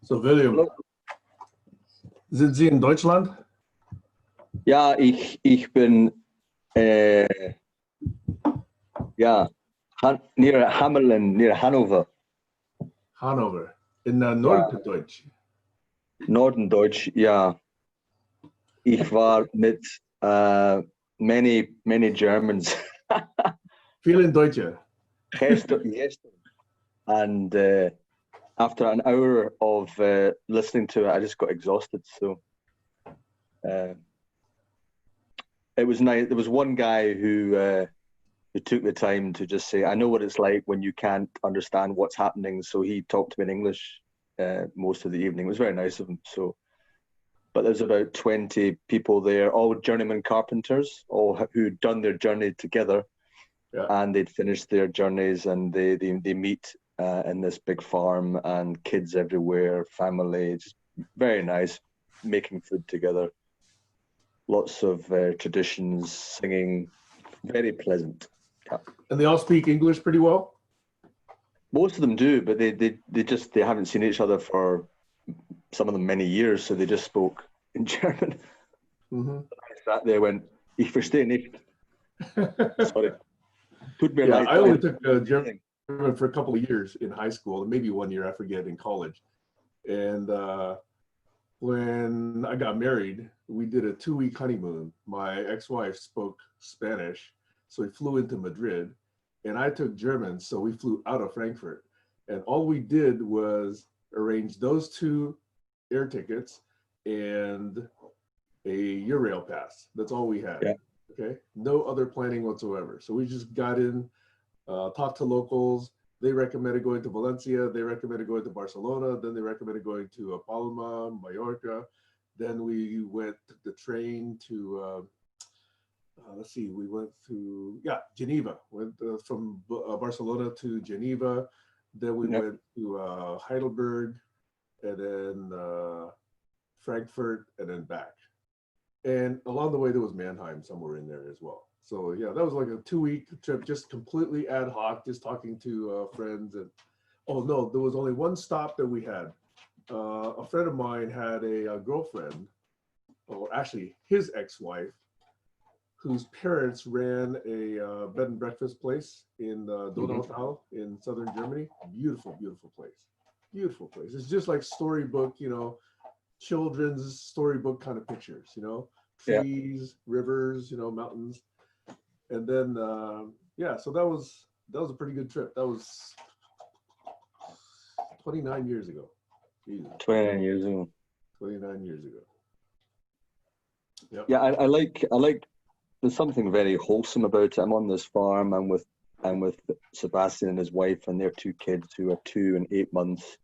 So William, Hallo. sind Sie in Deutschland? Ja, ich bin ja, near Hamelin, near Hanover, Hannover. In ja, Norddeutsch. Nordendeutsch. Ja, ich war mit many Germans Vielen Deutsche. yesterday, and after an hour of listening to it, I just got exhausted. So uh, it was nice. There was one guy who took the time to just say, I know what it's like when you can't understand what's happening. So he talked to me in English most of the evening. It was very nice of him. So, but there's about 20 people there, all journeyman carpenters, who'd done their journey together, Yeah. and they'd finished their journeys, and they meet in this big farm, and kids everywhere, family, just very nice, making food together. Lots of traditions, singing, very pleasant. Yeah. And they all speak English pretty well? Most of them do, but they haven't seen each other for some of them many years, so they just spoke in German. Mm-hmm. I sat there, went, ich verstehe nicht. Sorry. Tut mir Yeah, leid. I only took German for a couple of years in high school, and maybe 1 year, I forget, in college. And when I got married, we did a 2-week honeymoon. My ex-wife spoke Spanish, so we flew into Madrid, and I took German, so we flew out of Frankfurt. And all we did was arrange those 2 air tickets and a Eurail pass. That's all we had. Yeah. Okay, no other planning whatsoever. So we just got in, talked to locals. They recommended going to Valencia. They recommended going to Barcelona. Then they recommended going to Palma, Mallorca. Then we went the train to, let's see, we went to, Geneva. Went from Barcelona to Geneva. Then we went to Heidelberg, and then Frankfurt, and then back. And along the way, there was Mannheim somewhere in there as well. So yeah, that was like a 2-week trip, just completely ad hoc, just talking to friends. And oh no, there was only one stop that we had. A friend of mine had a girlfriend, or actually his ex-wife, whose parents ran a bed and breakfast place in Donautal in southern Germany. Beautiful, beautiful place. Beautiful place. It's just like storybook, children's storybook kind of pictures, trees, rivers, mountains. And then, so that was a pretty good trip. That was 29 years ago. Jesus. 29 years ago. 29 years ago. Yep. Yeah, I like. There's something very wholesome about it. I'm on this farm. I'm with Sebastian and his wife and their 2 kids who are 2 and 8 months.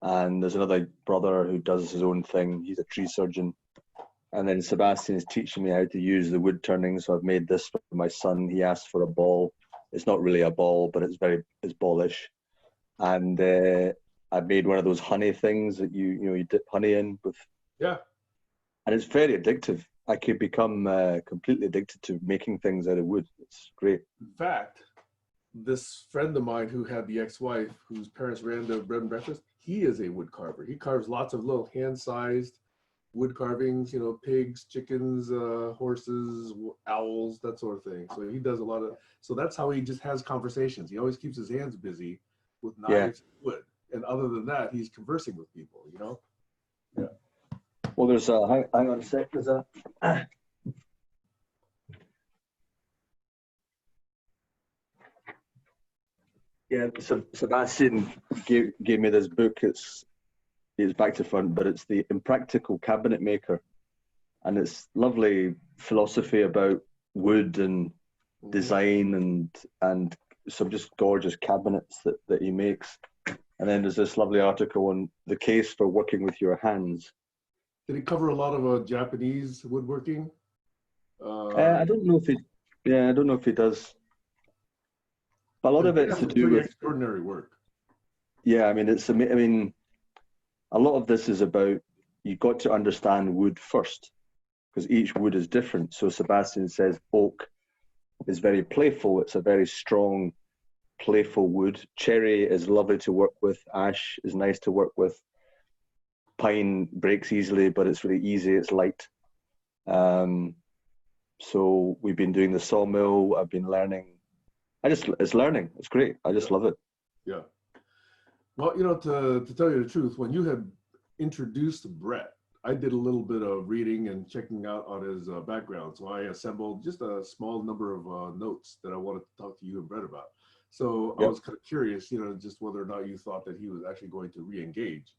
And there's another brother who does his own thing. He's a tree surgeon. And then Sebastian is teaching me how to use the wood turning. So I've made this for my son. He asked for a ball. It's not really a ball, but it's ballish. And I've made one of those honey things that you dip honey in with. Yeah. And it's very addictive. I could become completely addicted to making things out of wood. It's great. In fact, this friend of mine who had the ex-wife whose parents ran the bread and breakfast, he is a wood carver. He carves lots of little hand-sized wood carvings, pigs, chickens, horses, owls, that sort of thing. So he does a lot of, so that's how he just has conversations. He always keeps his hands busy with knives and wood. And other than that, he's conversing with people, Yeah. Well, there's a, hang on a sec, there's a, yeah, so Sebastian gave me this book. It's back to front, but it's the Impractical Cabinet Maker, and it's lovely philosophy about wood and design and some just gorgeous cabinets that he makes. And then there's this lovely article on the case for working with your hands. Did he cover a lot of Japanese woodworking? I don't know if he does. But a lot of it's to do with extraordinary work. Yeah, I mean, a lot of this is about, you've got to understand wood first, because each wood is different. So Sebastian says oak is very playful. It's a very strong, playful wood. Cherry is lovely to work with. Ash is nice to work with. pine breaks easily, but it's really easy, it's light. So we've been doing the sawmill. I've been learning. It's learning. It's great. I just love it. Yeah. Well, you know, to tell you the truth, when you had introduced Brett, I did a little bit of reading and checking out on his background. So I assembled just a small number of notes that I wanted to talk to you and Brett about. So I Yep. was kind of curious, you know, just whether or not you thought that he was actually going to re-engage.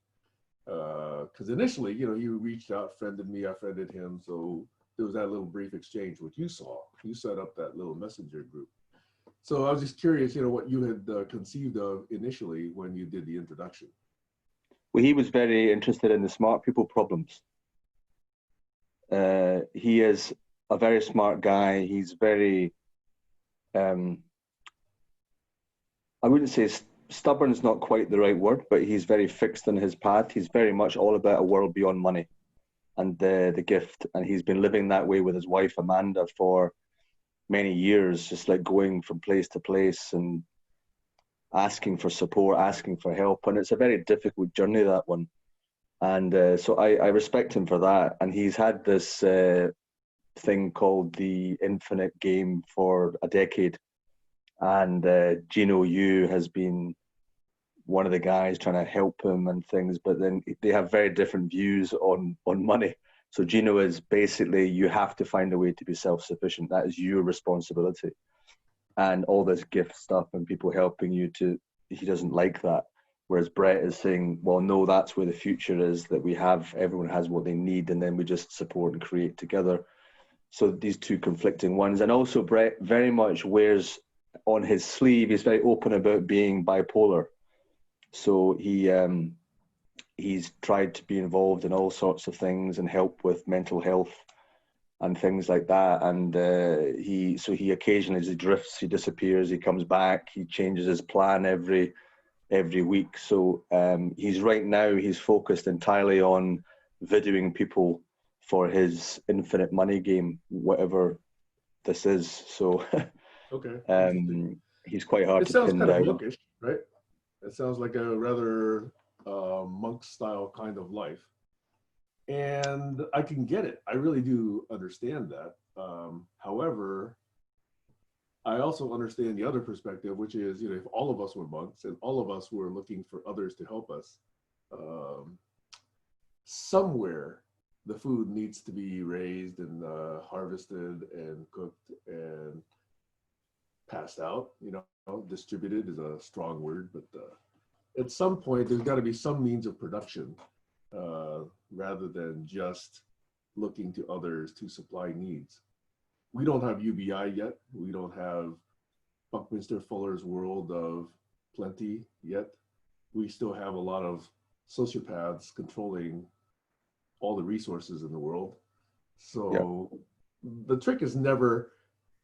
Because initially, you know, you reached out, friended me, I friended him. So there was that little brief exchange, which you saw. You set up that little messenger group. So I was just curious, you know, what you had conceived of initially when you did the introduction. Well, he was very interested in the smart people problems. He is a very smart guy. He's very, I wouldn't say stubborn is not quite the right word, but he's very fixed in his path. He's very much all about a world beyond money and the gift. And he's been living that way with his wife, Amanda, for many years, just like going from place to place and asking for support, asking for help. And it's a very difficult journey, that one. And so I respect him for that. And he's had this thing called the Infinite Game for a decade. And Gino Yu has been one of the guys trying to help him and things, but then they have very different views on money. So Gino is basically, you have to find a way to be self-sufficient. That is your responsibility. And all this gift stuff and people helping you he doesn't like that. Whereas Brett is saying, well, no, that's where the future is, that everyone has what they need, and then we just support and create together. So these two conflicting ones. And also Brett very much wears on his sleeve, he's very open about being bipolar. So he's tried to be involved in all sorts of things and help with mental health and things like that. And he occasionally, as he drifts, he disappears, he comes back, he changes his plan every week. So he's focused entirely on videoing people for his infinite money game, whatever this is. So Okay. he's quite hard It to sounds pin kind of down. monkish, right? It sounds like a rather monk style kind of life. And I can get it. I really do understand that. However, I also understand the other perspective, which is, you know, if all of us were monks and all of us were looking for others to help us, somewhere the food needs to be raised and harvested and cooked and passed out, you know, distributed is a strong word, but at some point there's got to be some means of production rather than just looking to others to supply needs. We don't have UBI yet. We don't have Buckminster Fuller's world of plenty yet. We still have a lot of sociopaths controlling all the resources in the world. So the trick is never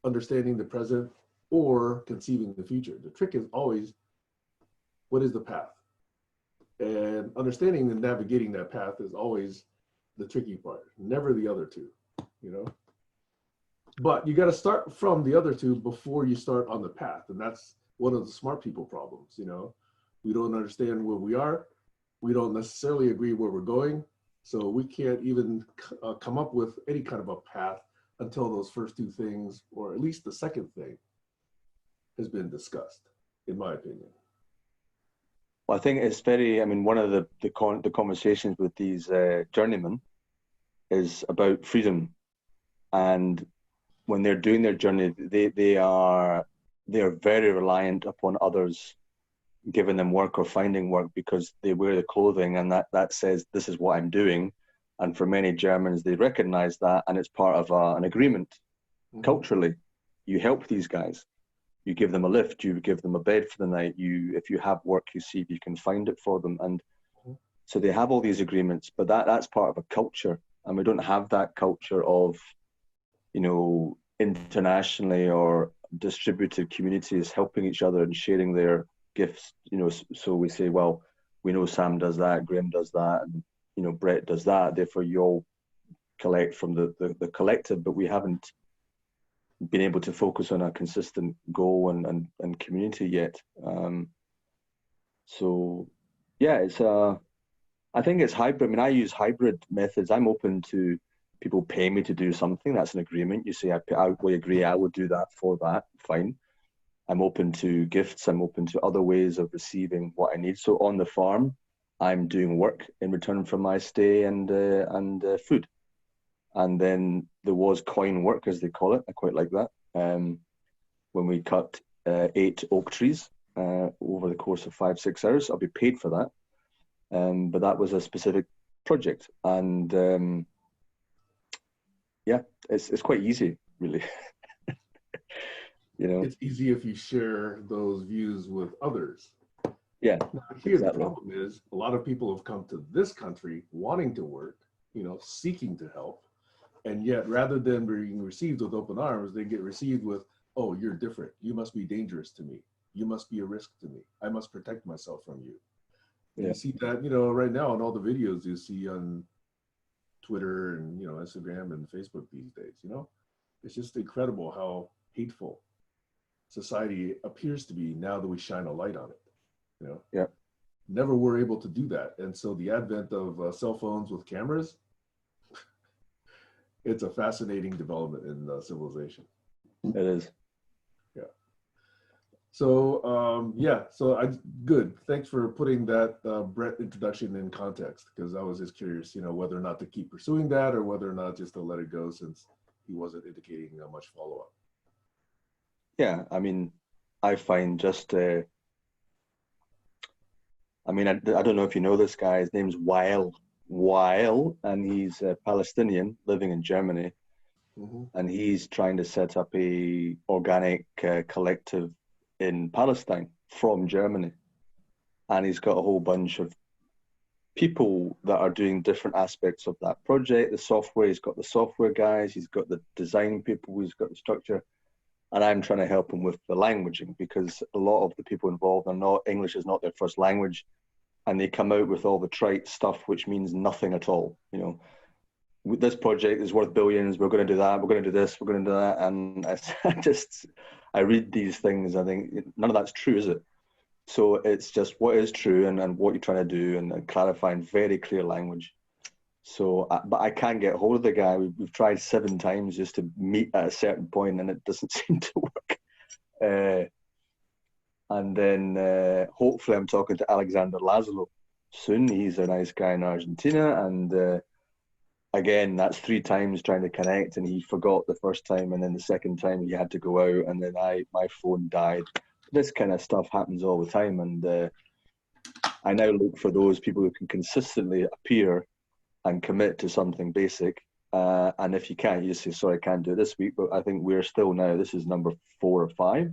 understanding the present or conceiving the future. The trick is always, what is the path? And understanding and navigating that path is always the tricky part, never the other two, you know? But you got to start from the other two before you start on the path. And that's one of the smart people problems, you know? We don't understand where we are. We don't necessarily agree where we're going. So we can't even come up with any kind of a path until those first two things, or at least the second thing, has been discussed, in my opinion. Well, I think it's one of the conversations with these journeymen is about freedom. And when they're doing their journey, they are very reliant upon others giving them work or finding work, because they wear the clothing and that says, this is what I'm doing. And for many Germans, they recognize that, and it's part of an agreement. Culturally. You help these guys. You give them a lift, you give them a bed for the night, if you have work, you see if you can find it for them. And so they have all these agreements, but that's part of a culture. And we don't have that culture of, you know, internationally or distributed communities helping each other and sharing their gifts, you know. So we say, well, we know Sam does that, Graham does that, and, you know, Brett does that, therefore you all collect from the collective, but we haven't been able to focus on a consistent goal and community yet. So yeah, I think it's hybrid. I mean, I use hybrid methods. I'm open to people pay me to do something. That's an agreement. You say, we agree, I will do that for that. Fine. I'm open to gifts. I'm open to other ways of receiving what I need. So on the farm, I'm doing work in return for my stay and food. And then there was coin work, as they call it. I quite like that. When we cut 8 oak trees over the course of 5-6 hours, I'll be paid for that. But that was a specific project, and yeah, it's quite easy, really. You know, It's easy if you share those views with others. yeah. Now, here Exactly. the problem is a lot of people have come to this country wanting to work, seeking to help, and yet rather than being received with open arms, they get received with, "Oh, you're different. You must be dangerous to me. You must be a risk to me. I must protect myself from you." And Yeah. you see that, right now in all the videos you see on Twitter and, Instagram and Facebook these days, it's just incredible how hateful society appears to be now that we shine a light on it, Yeah. Never were able to do that. And so the advent of cell phones with cameras, it's a fascinating development in civilization. It is. So good. Thanks for putting that Brett introduction in context, because I was just curious, whether or not to keep pursuing that or whether or not just to let it go since he wasn't indicating much follow-up. Yeah, I mean, I find just, I don't know if you know this guy. His name's Wael, and he's a Palestinian living in Germany, and he's trying to set up a organic collective in Palestine from Germany, and he's got a whole bunch of people that are doing different aspects of that project. The software, he's got the software guys, he's got the design people, he's got the structure, and I'm trying to help him with the languaging, because a lot of the people involved are not, English is not their first language, and they come out with all the trite stuff which means nothing at all. This project is worth billions, we're going to do that, we're going to do this, we're going to do that, and I read these things, I think none of that's true, is it? So it's just what is true and what you're trying to do, and clarifying very clear language. So, but I can't get hold of the guy. We've tried 7 times just to meet at a certain point, and it doesn't seem to work. And then hopefully I'm talking to Alexander Laszlo soon. He's a nice guy in Argentina, and again, that's 3 times trying to connect, and he forgot the first time, and then the second time he had to go out, and then my phone died. This kind of stuff happens all the time, and I now look for those people who can consistently appear and commit to something basic. And if you can't, you just say, sorry, I can't do it this week, but I think we're still now, this is number 4 or 5.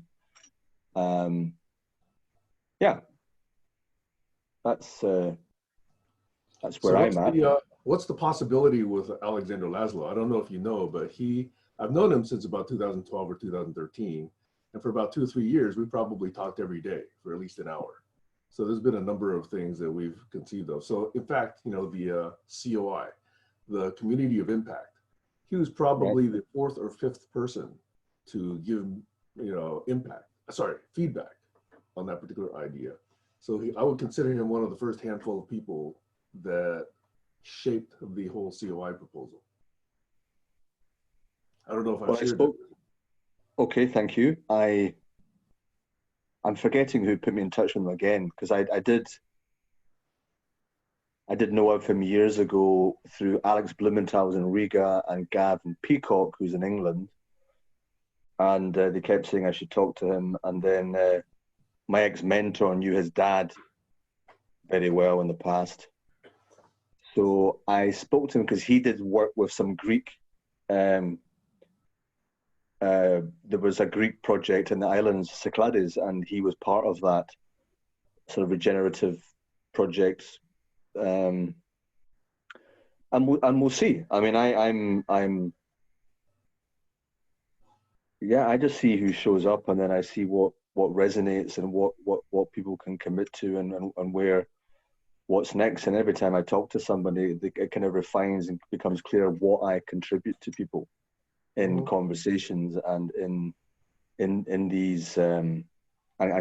Yeah, that's where I'm at. What's the possibility with Alexander Laszlo? I don't know if you know, but I've known him since about 2012 or 2013. And for about 2 or 3 years, we probably talked every day for at least an hour. So there's been a number of things that we've conceived of. So in fact, the COI, the Community of Impact, he was probably the 4th or 5th person to give, feedback on that particular idea. So I would consider him one of the first handful of people that shaped the whole COI proposal. I don't know if I shared that. Okay, thank you. I'm forgetting who put me in touch with him again, because I did know of him years ago through Alex Blumenthal's in Riga and Gavin Peacock, who's in England. And they kept saying I should talk to him. And then my ex-mentor knew his dad very well in the past. So I spoke to him because he did work with some Greek. There was a Greek project in the islands, Cyclades, and he was part of that sort of regenerative project. And we'll see. I mean, I just see who shows up, and then I see what resonates and what people can commit to, and what's next. And every time I talk to somebody, it kind of refines and becomes clear what I contribute to people in conversations and in these and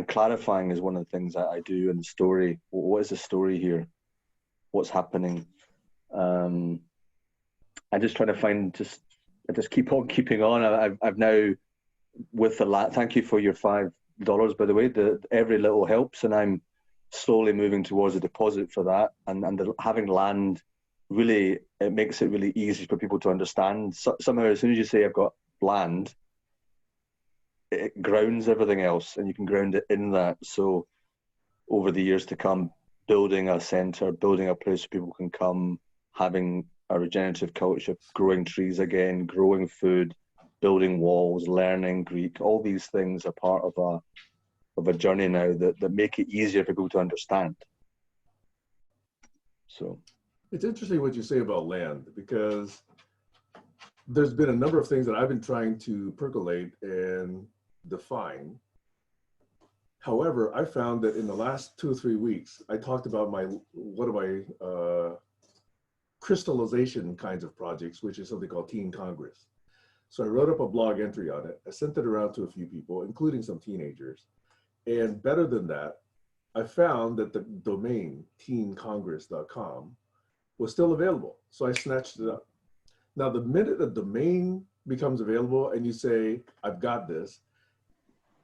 clarifying is one of the things that I do in the story. What is the story here? what's happening. I'm just trying to find I just keep on keeping on. I've now with the land. Thank you for your $5, by the way. Every little helps, and I'm slowly moving towards a deposit for that. And having land really, it makes it really easy for people to understand. Somehow, as soon as you say I've got land, it grounds everything else, and you can ground it in that. So over the years to come, building a centre, building a place where people can come, having a regenerative culture, growing trees again, growing food, building walls, learning Greek, all these things are part of a journey now that make it easier for people to understand. So it's interesting what you say about land, because there's been a number of things that I've been trying to percolate and define. However, I found that in the last 2 or 3 weeks, I talked about one of my crystallization kinds of projects, which is something called Teen Congress. So I wrote up a blog entry on it. I sent it around to a few people, including some teenagers. And better than that, I found that the domain teencongress.com was still available. So I snatched it up. Now, the minute a domain becomes available and you say, I've got this,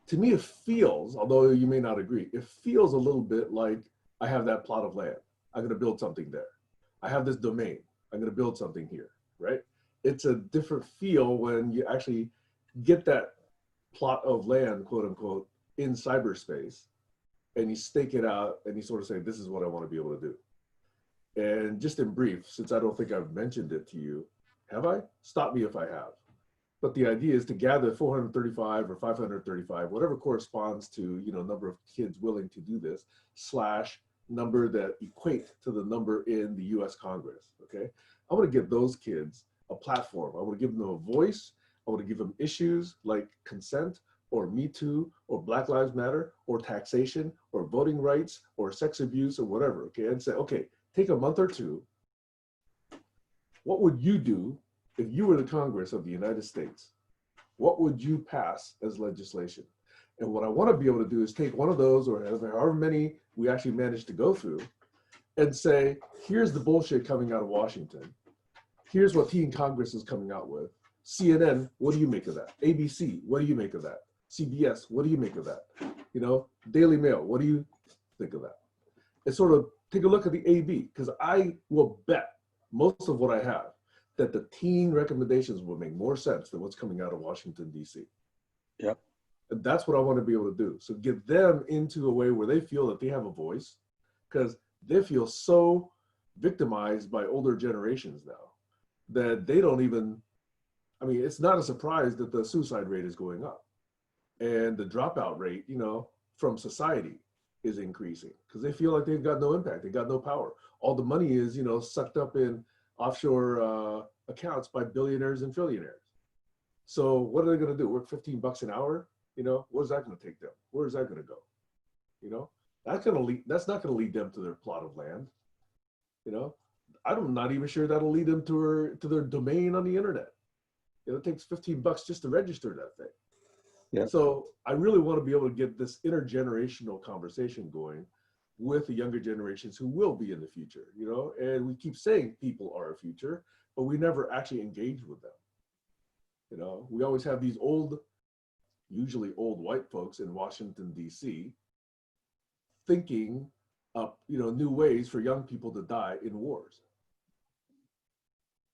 to me it feels, although you may not agree, it feels a little bit like I have that plot of land. I'm going to build something there. I have this domain. I'm going to build something here, right? It's a different feel when you actually get that plot of land, quote unquote, in cyberspace, and you stake it out and you sort of say, this is what I want to be able to do. And just in brief, since I don't think I've mentioned it to you, have I? Stop me if I have. But the idea is to gather 435 or 535, whatever corresponds to, number of kids willing to do this, / number that equate to the number in the US Congress, okay? I want to give those kids a platform. I want to give them a voice. I want to give them issues like consent or Me Too or Black Lives Matter or taxation or voting rights or sex abuse or whatever, okay? And say, okay, take a month or two. What would you do if you were the Congress of the United States? What would you pass as legislation? And what I want to be able to do is take one of those, or however many we actually managed to go through, and say, here's the bullshit coming out of Washington. Here's what Teen Congress is coming out with. CNN, what do you make of that? ABC, what do you make of that? CBS, what do you make of that? Daily Mail, what do you think of that? And sort of take a look at the AB, because I will bet most of what I have that the teen recommendations will make more sense than what's coming out of Washington, D.C. Yep. And that's what I want to be able to do. So get them into a way where they feel that they have a voice, because they feel so victimized by older generations now that they don't even, it's not a surprise that the suicide rate is going up and the dropout rate, from society is increasing because they feel like they've got no impact. They got no power. All the money is, sucked up in offshore accounts by billionaires and trillionaires. So what are they going to do? Work $15 an hour? What is that going to take them? Where is that going to go? That's not going to lead them to their plot of land. I'm not even sure that'll lead them to their domain on the internet. It takes $15 just to register that thing. Yeah. So I really want to be able to get this intergenerational conversation going with the younger generations who will be in the future, and we keep saying people are a future, but we never actually engage with them. We always have these usually old white folks in Washington, D.C. thinking up, new ways for young people to die in wars.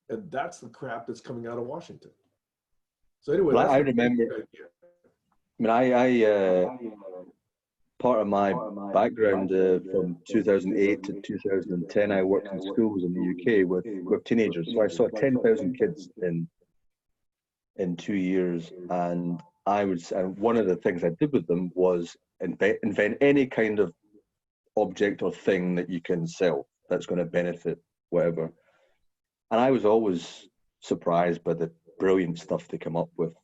And that's the crap that's coming out of Washington. So anyway, I remember, part of my background from 2008 to 2010, I worked in schools in the UK with teenagers. So I saw 10,000 kids in 2 years. And one of the things I did with them was invent any kind of object or thing that you can sell that's going to benefit whatever. And I was always surprised by the brilliant stuff they come up with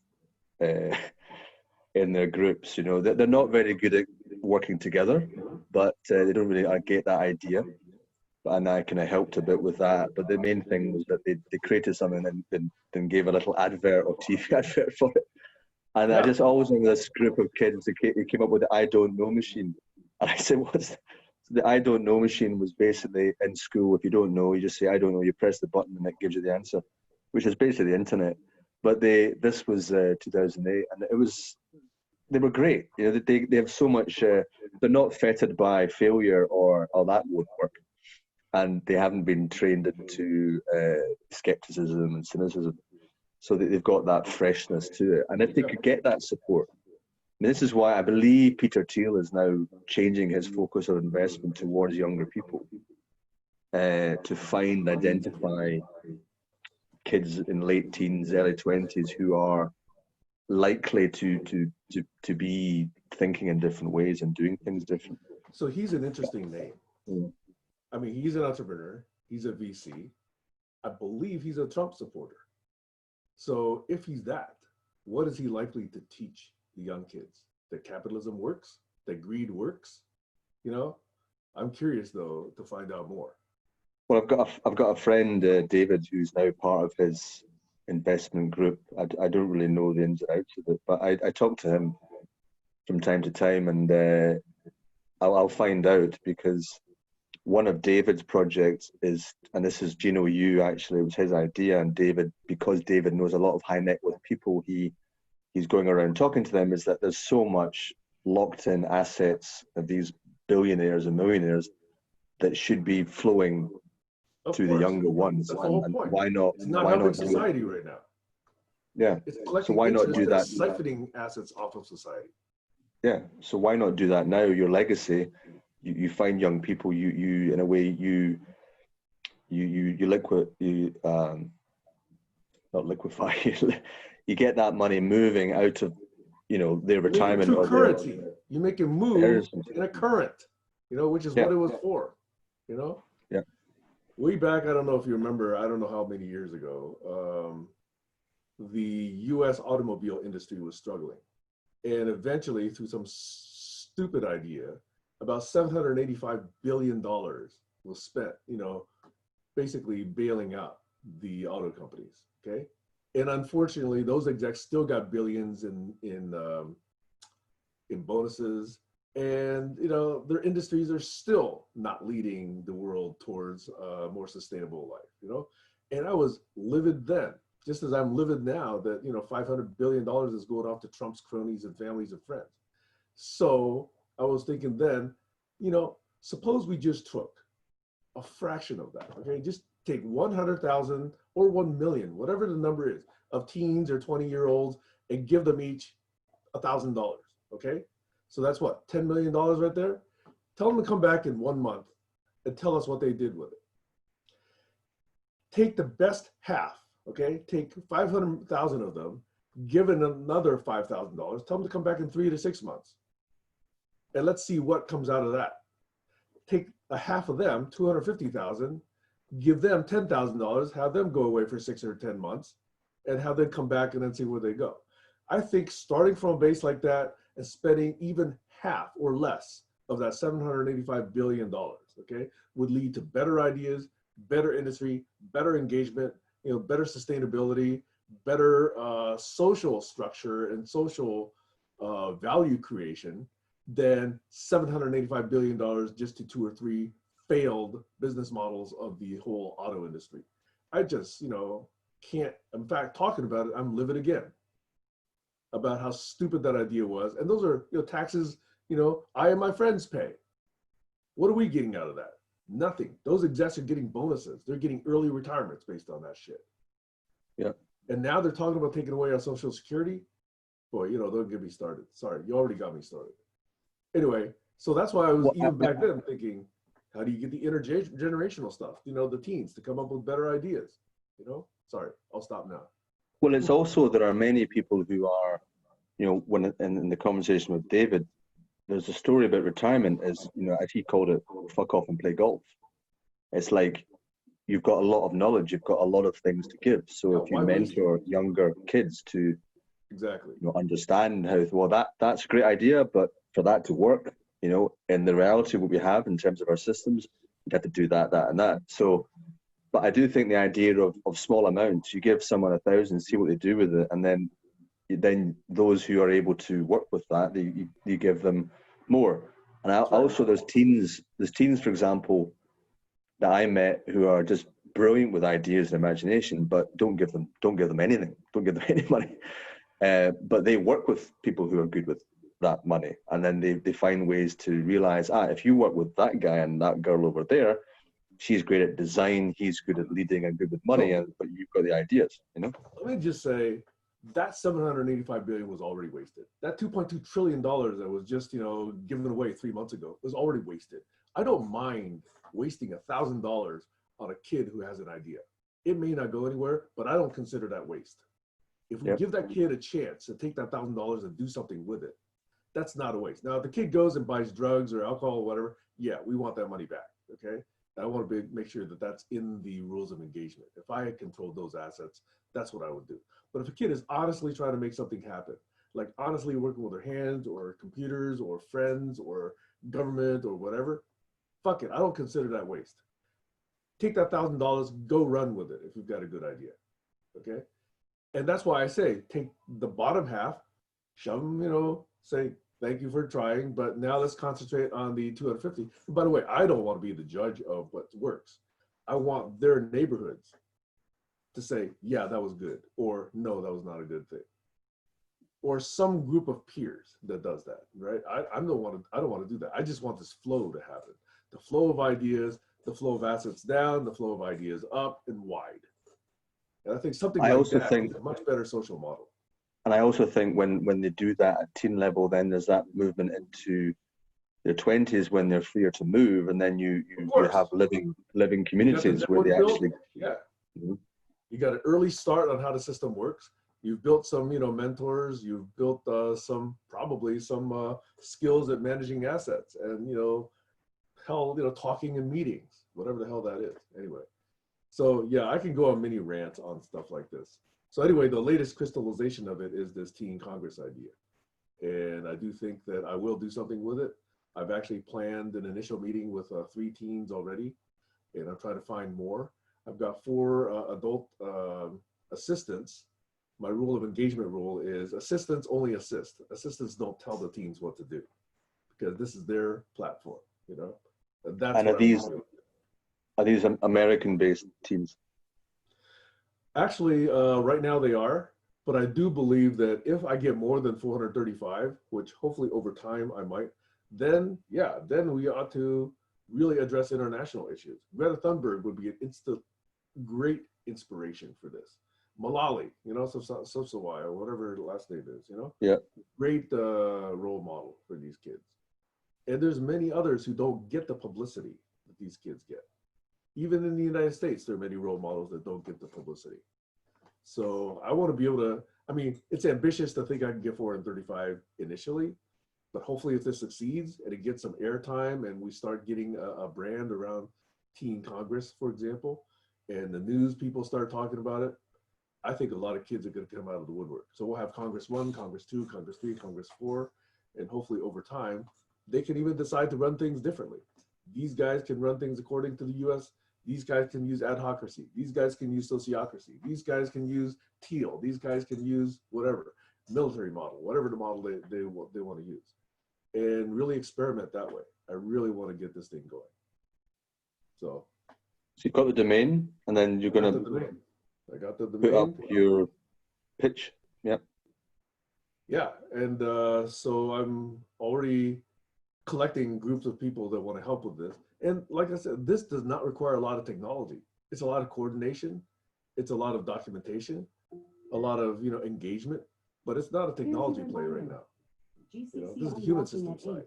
in their groups. They're not very good at working together, but they don't really get that idea. And I kind of helped a bit with that. But the main thing was that they created something and then gave a little advert or TV advert for it. And I just always remember this group of kids that came up with the I don't know machine. And I said, the I don't know machine was basically in school. If you don't know, you just say I don't know. You press the button and it gives you the answer, which is basically the internet. But this was 2008, and they were great. You know, they have so much. They're not fettered by failure or that won't work, and they haven't been trained into skepticism and cynicism. So they've got that freshness to it. And if they could get that support, and this is why I believe Peter Thiel is now changing his focus of investment towards younger people, to find, identify kids in late teens, early 20s who are likely to be thinking in different ways and doing things different. So he's an interesting name. Yeah. I mean, he's an entrepreneur. He's a VC. I believe he's a Trump supporter. So if he's that, what is he likely to teach the young kids? That capitalism works? That greed works? You know, I'm curious though to find out more. Well, I've got a friend, David, who's now part of his investment group. I don't really know the ins and outs of it, but I talk to him from time to time, and I'll find out, because one of David's projects is, and this is Gino Yu actually, it was his idea, and David, because David knows a lot of high net worth people, he's going around talking to them, is that there's so much locked in assets of these billionaires and millionaires that should be flowing to the younger ones. That's the whole and point. why not? It's not why helping not do it? society right now. Yeah. It's collecting So why not interest do and that? siphoning assets off of society. Yeah. So why not do that now? Your legacy, you find young people, you in a way you not liquefy, you get that money moving out of, you know, their retirement to or currency. You make it move something. in a current, you know, which is what it was for, you know? Yeah. Way back, I don't know if you remember, I don't know how many years ago, the US automobile industry was struggling. And eventually, through some stupid idea, about $785 billion was spent, you know, basically bailing out the auto companies, okay? And unfortunately, those execs still got billions in bonuses, and you know their industries are still not leading the world towards a more sustainable life. You know, and I was livid then, just as I'm livid now that you know $500 billion is going off to Trump's cronies and families and friends. So I was thinking then, you know, suppose we just took a fraction of that. Okay, just take 100,000 or 1 million, whatever the number is, of teens or 20-year-olds, and give them each $1,000. Okay, so that's what, $10 million right there. Tell them to come back in 1 month and tell us what they did with it. Take the best half. Okay, take 500,000 of them, give it another $5,000. Tell them to come back in 3 to 6 months, and let's see what comes out of that. Take a half of them, 250,000. Give them $10,000, have them go away for 6 or 10 months, and have them come back and then see where they go. I think starting from a base like that and spending even half or less of that $785 billion, okay, would lead to better ideas, better industry, better engagement, you know, better sustainability, better social structure and social value creation than $785 billion just to 2 or 3 failed business models of the whole auto industry. I just, you know, can't, in fact, talking about it, I'm livid again about how stupid that idea was. And those are, you know, taxes, you know, I and my friends pay. What are we getting out of that? Nothing. Those execs are getting bonuses. They're getting early retirements based on that shit. Yeah. And now they're talking about taking away our Social Security. Boy, you know, don't get me started. Sorry, you already got me started. Anyway, so that's why I was even back then thinking, how do you get the intergenerational stuff? You know, the teens to come up with better ideas. You know, sorry, I'll stop now. Well, it's also, there are many people who are, you know, when in the conversation with David, there's a story about retirement, is, you know, as he called it, fuck off and play golf. It's like, you've got a lot of knowledge, you've got a lot of things to give. So if you mentor younger kids to exactly, you know, understand how, well, that's a great idea, but for that to work, you know, in the reality of what we have in terms of our systems, you'd have to do that, that, and that. So, but I do think the idea of small amounts, you give someone 1,000, see what they do with it, and then those who are able to work with that, you give them more. And That's right. also there's teens, for example, that I met who are just brilliant with ideas and imagination, but don't give them anything, don't give them any money. But they work with people who are good with that money, and then they find ways to realize, if you work with that guy and that girl over there, she's great at design, he's good at leading and good with money, but you've got the ideas, you know. Let me just say that 785 billion was already wasted. That 2.2 trillion dollars that was just given away 3 months ago was already wasted. I don't mind wasting $1,000 on a kid who has an idea. It may not go anywhere, but I don't consider that waste. If we give that kid a chance to take that $1,000 and do something with it, that's not a waste. Now, if the kid goes and buys drugs or alcohol or whatever, yeah, we want that money back, okay? I want to make sure that that's in the rules of engagement. If I had controlled those assets, that's what I would do. But if a kid is honestly trying to make something happen, like honestly working with their hands or computers or friends or government or whatever, fuck it, I don't consider that waste. Take that $1,000, go run with it if you've got a good idea, okay? And that's why I say, take the bottom half, shove them, say, thank you for trying, but now let's concentrate on the 250. And by the way, I don't want to be the judge of what works. I want their neighborhoods to say, yeah, that was good, or no, that was not a good thing. Or some group of peers that does that, right? I don't want to do that. I just want this flow to happen. The flow of ideas, the flow of assets down, the flow of ideas up and wide. And I think something like that is a much better social model. And I also think when they do that at teen level, then there's that movement into their 20s when they're freer to move, and then you have living communities where they actually you got an early start on how the system works. You've built some mentors. You've built probably some skills at managing assets and talking in meetings, whatever the hell that is. Anyway, so yeah, I can go on mini rants on stuff like this. So anyway, the latest crystallization of it is this teen Congress idea. And I do think that I will do something with it. I've actually planned an initial meeting with 3 teens already, and I'm trying to find more. I've got 4 adult assistants. My rule of engagement rule is assistants only assist. Assistants don't tell the teens what to do because this is their platform, And that's and are these American-based teams? Actually, right now they are, but I do believe that if I get more than 435, which hopefully over time I might, then we ought to really address international issues. Greta Thunberg would be an great inspiration for this. Malali, Sosawai, or whatever her last name is, great role model for these kids. And there's many others who don't get the publicity that these kids get. Even in the United States, there are many role models that don't get the publicity. So I want to be able to, it's ambitious to think I can get 435 initially, but hopefully if this succeeds and it gets some airtime and we start getting a brand around Teen Congress, for example, and the news people start talking about it, I think a lot of kids are going to come out of the woodwork. So we'll have Congress 1, Congress 2, Congress 3, Congress 4, and hopefully over time, they can even decide to run things differently. These guys can run things according to the US. These guys can use adhocracy. These guys can use sociocracy. These guys can use teal. These guys can use whatever, military model, whatever the model they want to use. And really experiment that way. I really want to get this thing going. So you've got the domain, and then you're going to I got the domain. Put up your pitch. Yeah, and so I'm already collecting groups of people that want to help with this. And like I said, this does not require a lot of technology. It's a lot of coordination. It's a lot of documentation, a lot of engagement, but it's not a technology play right now. This is the human system side.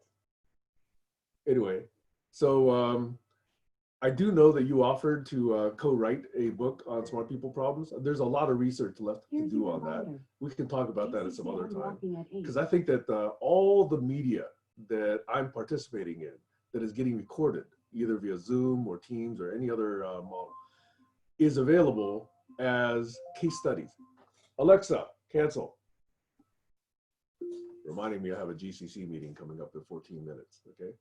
Anyway, so I do know that you offered to co-write a book on smart people problems. There's a lot of research left to do on that. We can talk about that at some other time. Because I think that all the media that I'm participating in that is getting recorded, either via Zoom or Teams or any other model, is available as case studies. Alexa, cancel. Reminding me I have a GCC meeting coming up in 14 minutes, okay?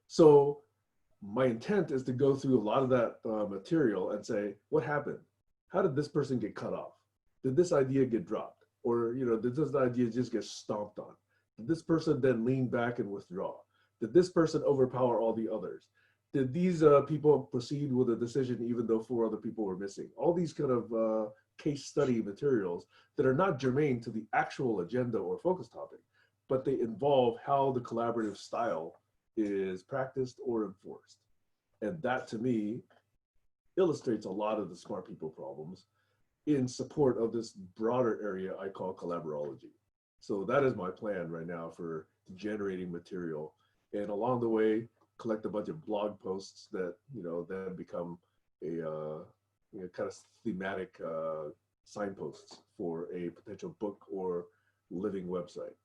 So my intent is to go through a lot of that material and say, what happened? How did this person get cut off? Did this idea get dropped? Or did this idea just get stomped on? Did this person then lean back and withdraw? Did this person overpower all the others? Did these people proceed with a decision even though 4 other people were missing? All these kind of case study materials that are not germane to the actual agenda or focus topic, but they involve how the collaborative style is practiced or enforced. And that to me illustrates a lot of the smart people problems in support of this broader area I call collaborology. So that is my plan right now for generating material. And along the way, collect a bunch of blog posts that, then become a kind of thematic signposts for a potential book or living website.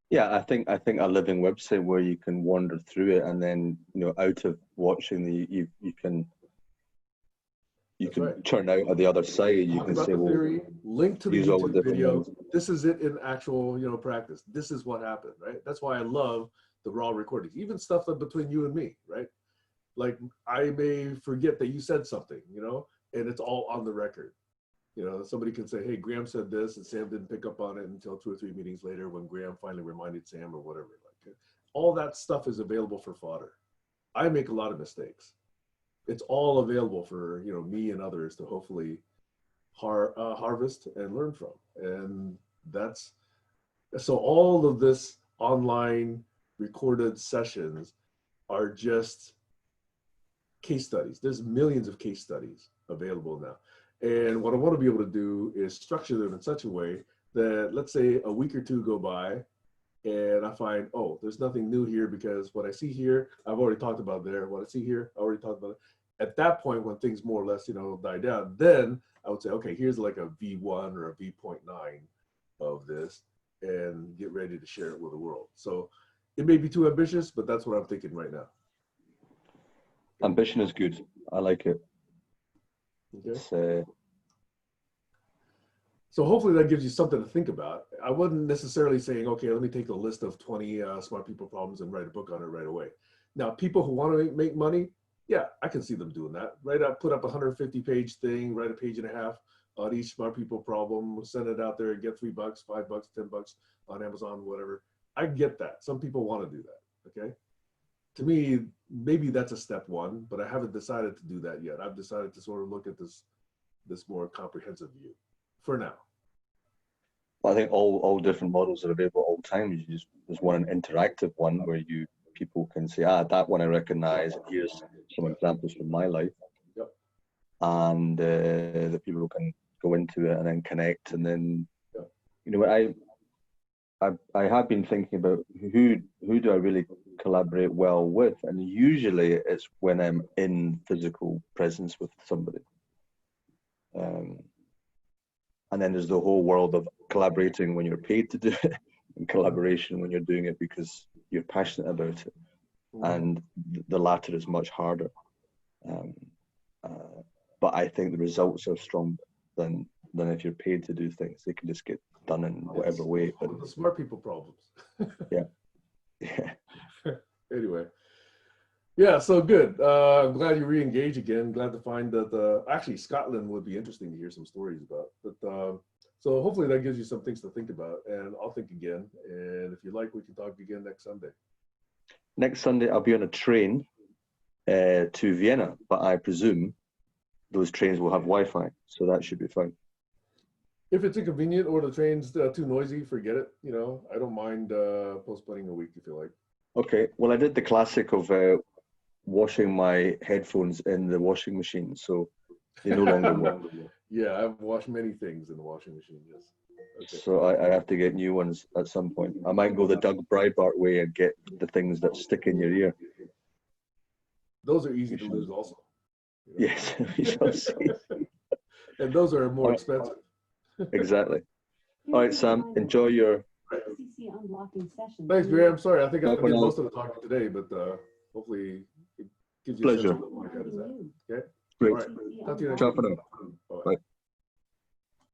Yeah, I think a living website where you can wander through it, and then out of watching you can Right. turn out at the other side. You Talk can about say, the theory, link to the use all the YouTube different video. ones. This is it in actual, practice. This is what happened, right? That's why I love the raw recordings, even stuff that between you and me, right? Like I may forget that you said something, and it's all on the record. Somebody can say, hey, Graham said this, and Sam didn't pick up on it until 2 or 3 meetings later when Graham finally reminded Sam or whatever. Like, all that stuff is available for fodder. I make a lot of mistakes. It's all available for me and others to hopefully harvest and learn from. And so all of this online recorded sessions are just case studies. There's millions of case studies available now. And what I want to be able to do is structure them in such a way that, let's say a week or 2 go by and I find, oh, there's nothing new here because what I see here, I've already talked about there. What I see here, I already talked about it. At that point, when things more or less, die down, then I would say, okay, here's like a V1 or a V.9 of this and get ready to share it with the world. So it may be too ambitious, but that's what I'm thinking right now. Ambition is good. I like it. Okay. So hopefully that gives you something to think about. I wasn't necessarily saying, okay, let me take a list of 20 smart people problems and write a book on it right away. Now, people who want to make money, yeah, I can see them doing that, right? I put up a 150-page thing, write a page and a half on each smart people problem, send it out there, get $3, $5, $10 on Amazon, whatever. I get that. Some people want to do that, okay? To me, maybe that's a step 1, but I haven't decided to do that yet. I've decided to sort of look at this more comprehensive view for now. I think all different models are available all the time. There's one an interactive one where people can say, that one I recognize, and here's some examples from my life. Yep. And the people can go into it and then connect, and then I have been thinking about who do I really collaborate well with, and usually it's when I'm in physical presence with somebody. And then there's the whole world of collaborating when you're paid to do it, and collaboration when you're doing it because you're passionate about it. And the latter is much harder. But I think the results are stronger than if you're paid to do things. They can just get done in whatever way. But the smart people problems. Yeah. Anyway. Yeah, so good. I'm glad you re-engage again. Glad to find that actually Scotland would be interesting to hear some stories about. But so hopefully that gives you some things to think about, and I'll think again. And if you like, we can talk again next Sunday. Next Sunday, I'll be on a train to Vienna, but I presume those trains will have Wi-Fi, so that should be fine. If it's inconvenient or the train's too noisy, forget it. I don't mind postponing a week if you like. Okay. Well, I did the classic of washing my headphones in the washing machine, so they no longer work. Yeah, I've washed many things in the washing machine, yes. Okay. So I have to get new ones at some point. I might go the Doug Breitbart way and get the things that stick in your ear. Those are easy to lose also. Yes, we shall see. And those are more expensive. Exactly. All right, Sam, enjoy your... Thanks, Graham. Sorry, I think I did most of the talking today, but hopefully it gives you a sense of what my head is at. Okay? Great. All right. Talk to you next Ciao week. for now. Bye. Bye.